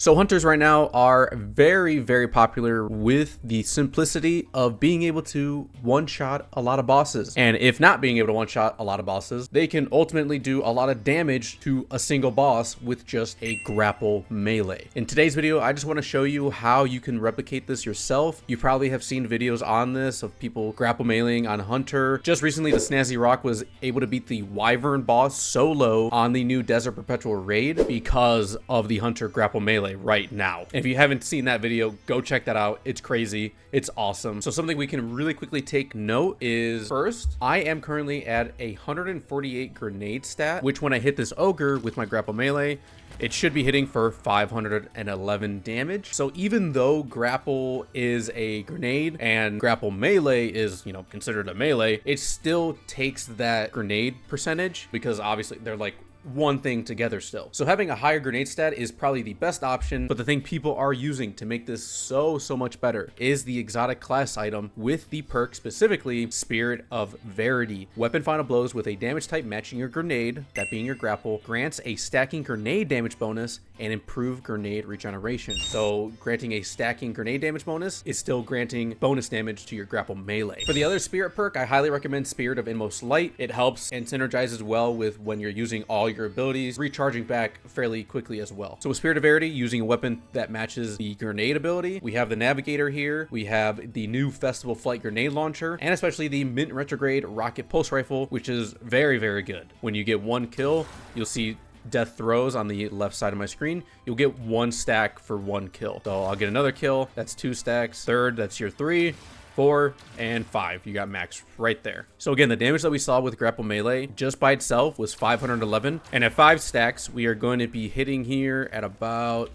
So hunters right now are very, very popular with the simplicity of being able to one-shot a lot of bosses. And if not being able to one-shot a lot of bosses, they can ultimately do a lot of damage to a single boss with just a grapple melee. In today's video, I just want to show you how you can replicate this yourself. You probably have seen videos on this of people grapple meleeing on Hunter. Just recently, the Snazzy Rock was able to beat the Wyvern boss solo on the new Desert Perpetual raid because of the Hunter grapple melee right now. If you haven't seen that video, go check that out. It's crazy. It's awesome. So something we can really quickly take note is, first, I am currently at a 148 grenade stat, which when I hit this ogre with my grapple melee, it should be hitting for 511 damage. So even though grapple is a grenade and grapple melee is, considered a melee, it still takes that grenade percentage because obviously they're like one thing together still. So having a higher grenade stat is probably the best option, but the thing people are using to make this so much better is the exotic class item with the perk, specifically Spirit of Verity. Weapon final blows with a damage type matching your grenade, that being your grapple, grants a stacking grenade damage bonus and improved grenade regeneration. So granting a stacking grenade damage bonus is still granting bonus damage to your grapple melee. For the other spirit perk, I highly recommend Spirit of Inmost Light. It helps and synergizes well with when you're using all your abilities, recharging back fairly quickly as well. So with Spirit of Verity, using a weapon that matches the grenade ability, we have the Navigator here, we have the new Festival Flight grenade launcher, and especially the Mint Retrograde Rocket Pulse Rifle, which is very good. When you get one kill, you'll see death throws on the left side of my screen. You'll get one stack for one kill. So I'll get another kill, that's 2 stacks. Third, that's your 3, 4, and 5. You got max right there. So again, the damage that we saw with grapple melee just by itself was 511, and at 5 stacks we are going to be hitting here at about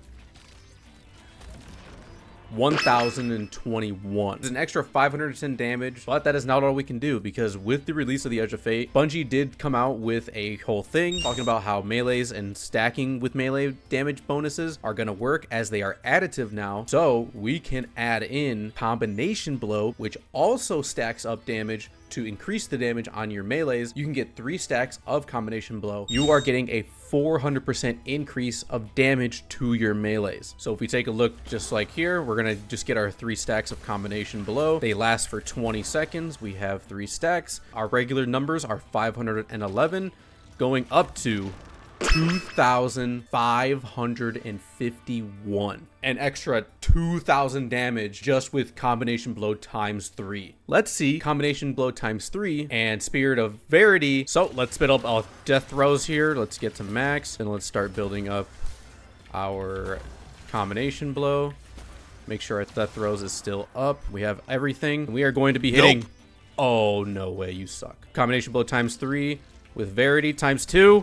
1021. It's an extra 510 damage, but that is not all we can do, because with the release of the Edge of Fate, Bungie did come out with a whole thing talking about how melees and stacking with melee damage bonuses are going to work as they are additive now. So we can add in combination blow, which also stacks up damage to increase the damage on your melees. You can get 3 stacks of combination blow. You are getting a 400% increase of damage to your melees. So if we take a look just like here, we're gonna just get our 3 stacks of combination blow. They last for 20 seconds. We have 3 stacks. Our regular numbers are 511 going up to 2,551. An extra 2,000 damage just with combination blow times 3. Let's see combination blow times 3 and Spirit of Verity. So let's spit up our death throws here. Let's get to max and let's start building up our combination blow. Make sure our death throws is still up. We have everything. We are going to be hitting. Nope. Oh, no way, you suck. Combination blow times 3 with Verity times 2.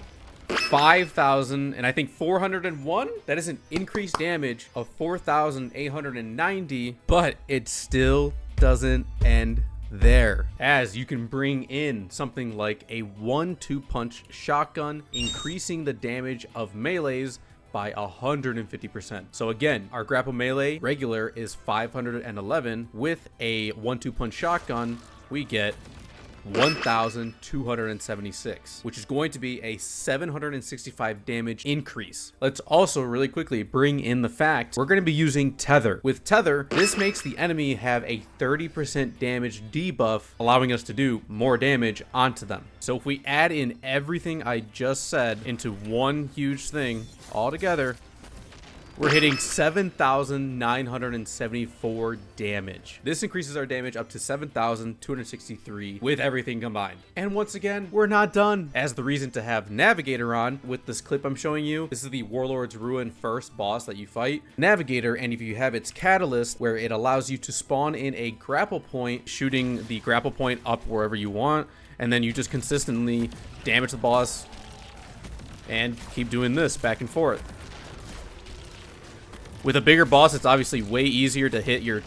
5,000 and I think 401. That is an increased damage of 4,890, but it still doesn't end there, as you can bring in something like a 1-2 punch shotgun, increasing the damage of melees by 150%. So again, our grapple melee regular is 511. With a 1-2 punch shotgun, we get 1,276, which is going to be a 765 damage increase. Let's also really quickly bring in the fact we're going to be using tether. With tether, this makes the enemy have a 30% damage debuff, allowing us to do more damage onto them. So if we add in everything I just said into one huge thing all together, we're hitting 7,974 damage. This increases our damage up to 7,263 with everything combined. And once again, we're not done. As the reason to have Navigator on with this clip I'm showing you, this is the Warlord's Ruin first boss that you fight. Navigator, and if you have its catalyst where it allows you to spawn in a grapple point, shooting the grapple point up wherever you want, and then you just consistently damage the boss and keep doing this back and forth. With a bigger boss, it's obviously way easier to hit your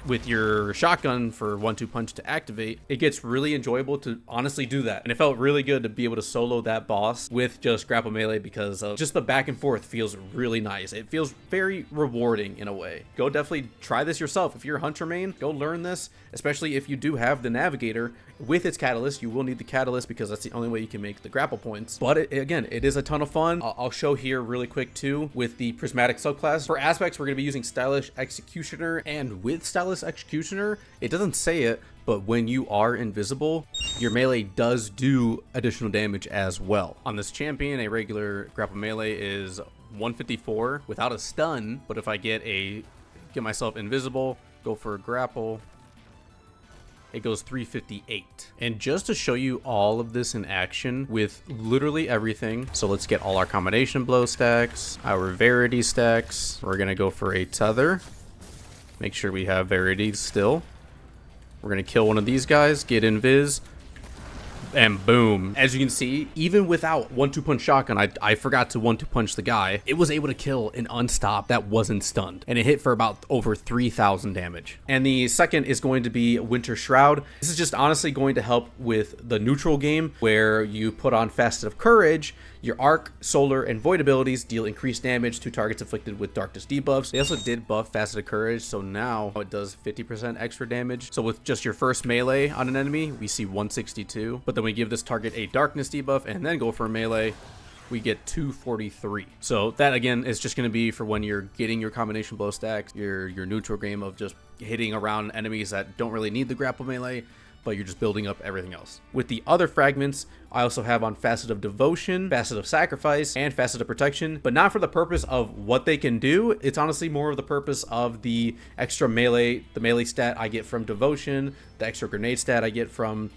with your shotgun for 1-2 punch to activate, it gets really enjoyable to honestly do that. And it felt really good to be able to solo that boss with just Grapple Melee because of just the back and forth feels really nice. It feels very rewarding in a way. Go definitely try this yourself. If you're a Hunter main, go learn this, especially if you do have the Navigator with its catalyst. You will need the catalyst because that's the only way you can make the grapple points. But again, it is a ton of fun. I'll show here really quick too with the prismatic subclass. For aspects, we're going to be using Stylish Executioner, and with Stylish Executioner, it doesn't say it, but when you are invisible, your melee does do additional damage as well. On this champion, a regular Grapple Melee is 154 without a stun, but if I get myself invisible, go for a grapple, it goes 358. And just to show you all of this in action with literally everything, so let's get all our combination blow stacks, our Verity stacks. We're gonna go for a tether, make sure we have Verity still. We're gonna kill one of these guys, get invis, and boom. As you can see, even without 1-2 punch shotgun, I forgot to 1-2 punch the guy. It was able to kill an unstop that wasn't stunned, and it hit for about over 3,000 damage. And the second is going to be Winter Shroud. This is just honestly going to help with the neutral game where you put on Facet of Courage. Your Arc, Solar, and Void abilities deal increased damage to targets afflicted with Darkness debuffs. They also did buff Facet of Courage, so now it does 50% extra damage. So with just your first melee on an enemy, we see 162. But then we give this target a Darkness debuff and then go for a melee, we get 243. So that again is just going to be for when you're getting your combination blow stacks, your neutral game of just hitting around enemies that don't really need the Grapple Melee, but you're just building up everything else. With the other fragments, I also have on Facet of Devotion, Facet of Sacrifice, and Facet of Protection, but not for the purpose of what they can do. It's honestly more of the purpose of the extra melee, the melee stat I get from Devotion, the extra grenade stat I get from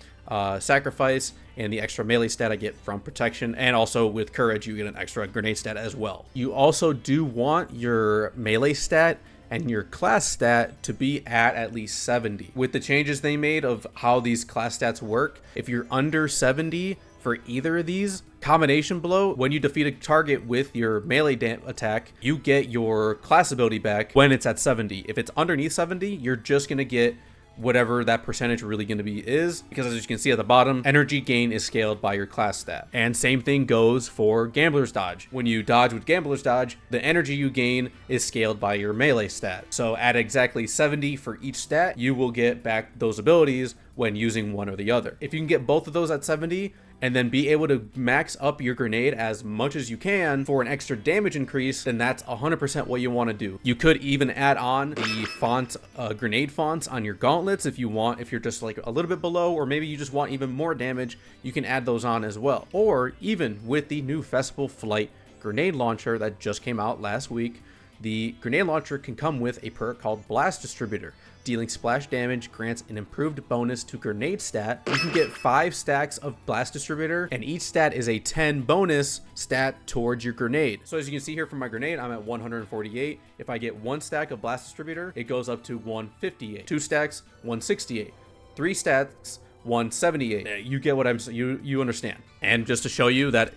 Sacrifice, and the extra melee stat I get from Protection. And also with Courage, you get an extra grenade stat as well. You also do want your melee stat and your class stat to be at least 70. With the changes they made of how these class stats work, if you're under 70 for either of these, combination blow, when you defeat a target with your melee attack, you get your class ability back when it's at 70. If it's underneath 70, you're just gonna get whatever that percentage really going to be is, because as you can see at the bottom, energy gain is scaled by your class stat. And same thing goes for Gambler's Dodge. When you dodge with Gambler's Dodge, the energy you gain is scaled by your melee stat. So at exactly 70 for each stat, you will get back those abilities when using one or the other. If you can get both of those at 70 and then be able to max up your grenade as much as you can for an extra damage increase, then that's 100% what you want to do. You could even add on the font, grenade fonts on your gauntlets if you want. If you're just like a little bit below, or maybe you just want even more damage, you can add those on as well. Or even with the new Festival Flight grenade launcher that just came out last week, the grenade launcher can come with a perk called Blast Distributor. Dealing splash damage grants an improved bonus to grenade stat. You can get 5 stacks of Blast Distributor, and each stat is a 10 bonus stat towards your grenade. So as you can see here from my grenade, I'm at 148. If I get 1 stack of Blast Distributor, it goes up to 158. 2 stacks, 168. 3 stacks, 178. You get what I'm saying. You understand. And just to show you that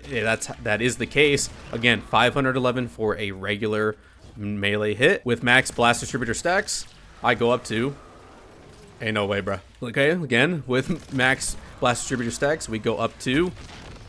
that is the case, again, 511 for a regular melee hit. With max Blast Distributor stacks, I go up to, ain't no way, bruh. Okay, again, with max Blast Distributor stacks, we go up to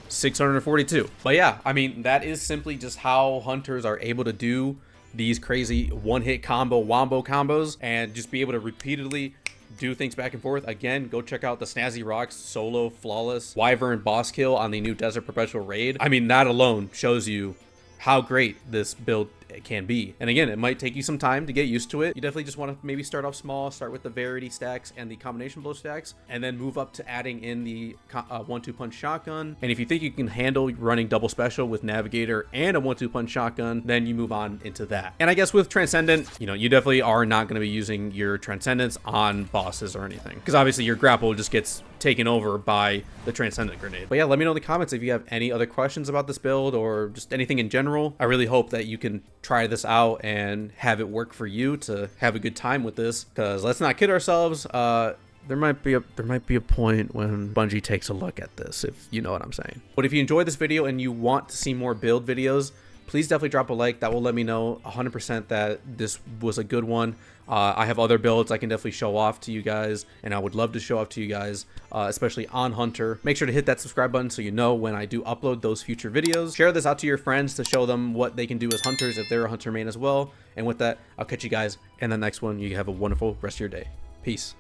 642. But yeah, I mean, that is simply just how hunters are able to do these crazy one-hit combo, wombo combos, and just be able to repeatedly do things back and forth. Again, go check out the Snazzy Rocks solo flawless Wyvern boss kill on the new Desert Perpetual raid. I mean, that alone shows you how great this build can be. And again, it might take you some time to get used to it. You definitely just want to maybe start off small, start with the Verity stacks and the combination blow stacks, and then move up to adding in the 1-2 punch shotgun. And if you think you can handle running double special with Navigator and a 1-2 punch shotgun, then you move on into that. And I guess with Transcendent, you know, you definitely are not going to be using your Transcendence on bosses or anything, because obviously your grapple just gets taken over by the Transcendent grenade. But yeah, let me know in the comments if you have any other questions about this build or just anything in general. I really hope that you can try this out and have it work for you to have a good time with this, because let's not kid ourselves, there might be a point when Bungie takes a look at this, if you know what I'm saying. But if you enjoyed this video and you want to see more build videos, please definitely drop a like. That will let me know 100% that this was a good one. I have other builds I can definitely show off to you guys, and I would love to show off to you guys, especially on Hunter. Make sure to hit that subscribe button so you know when I do upload those future videos. Share this out to your friends to show them what they can do as hunters if they're a hunter main as well. And with that, I'll catch you guys in the next one. You have a wonderful rest of your day. Peace.